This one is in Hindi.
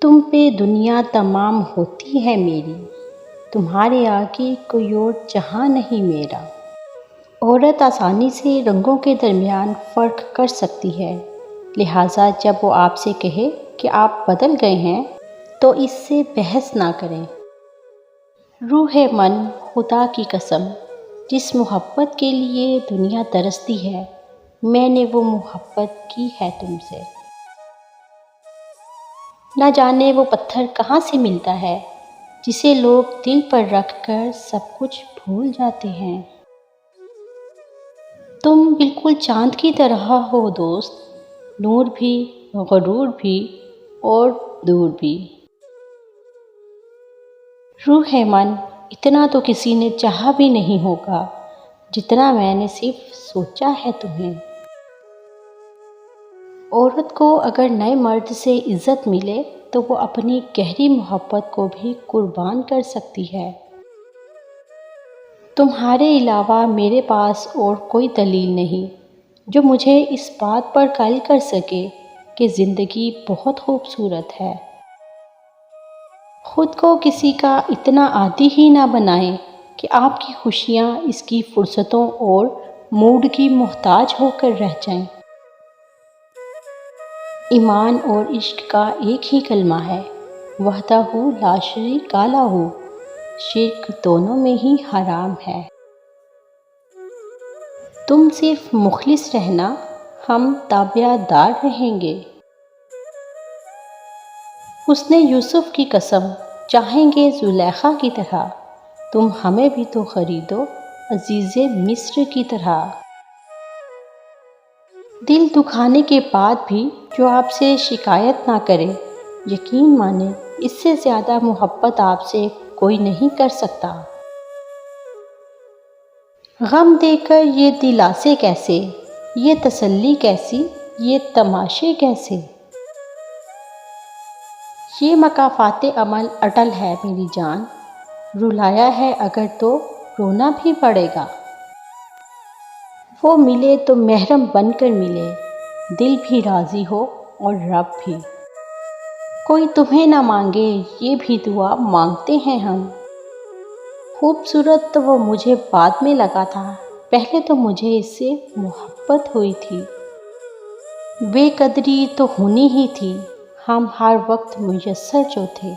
तुम पे दुनिया तमाम होती है मेरी, तुम्हारे आगे कोई और जहाँ नहीं मेरा। औरत आसानी से रंगों के दरमियान फ़र्क कर सकती है, लिहाजा जब वो आपसे कहे कि आप बदल गए हैं तो इससे बहस ना करें। रूह मन, खुदा की कसम, जिस मोहब्बत के लिए दुनिया तरसती है, मैंने वो मोहब्बत की है तुमसे। ना जाने वो पत्थर कहाँ से मिलता है जिसे लोग दिल पर रख कर सब कुछ भूल जाते हैं। तुम बिल्कुल चांद की तरह हो दोस्त, नूर भी, गरूर भी और दूर भी। रूह है मन, इतना तो किसी ने चाहा भी नहीं होगा जितना मैंने सिर्फ सोचा है तुम्हें। औरत को अगर नए मर्द से इज्जत मिले तो वो अपनी गहरी मोहब्बत को भी कुर्बान कर सकती है। तुम्हारे अलावा मेरे पास और कोई दलील नहीं जो मुझे इस बात पर कायल कर सके कि ज़िंदगी बहुत खूबसूरत है। खुद को किसी का इतना आदी ही ना बनाएं कि आपकी खुशियाँ इसकी फुर्सतों और मूड की मोहताज होकर रह जाएं। ईमान और इश्क का एक ही कलमा है, वहदहू ला शरीका लहू, शिर्क दोनों में ही हराम है। तुम सिर्फ मुखलिस रहना, हम ताबियादार रहेंगे। उसने यूसुफ की कसम, चाहेंगे जुलेखा की तरह, तुम हमें भी तो खरीदो अजीज़े मिस्र की तरह। दिल दुखाने के बाद भी जो आपसे शिकायत ना करे, यकीन माने इससे ज़्यादा मोहब्बत आपसे कोई नहीं कर सकता। गम देकर ये दिलासे कैसे, ये तसल्ली कैसी, ये तमाशे कैसे। ये मकाफ़ाते अमल अटल है मेरी जान, रुलाया है अगर तो रोना भी पड़ेगा। वो मिले तो महरम बनकर मिले, दिल भी राज़ी हो और रब भी। कोई तुम्हें ना मांगे ये भी दुआ मांगते हैं हम। खूबसूरत तो वो मुझे बाद में लगा था, पहले तो मुझे इससे मोहब्बत हुई थी। बेकदरी तो होनी ही थी, हम हर वक्त मुयस्सर जो थे।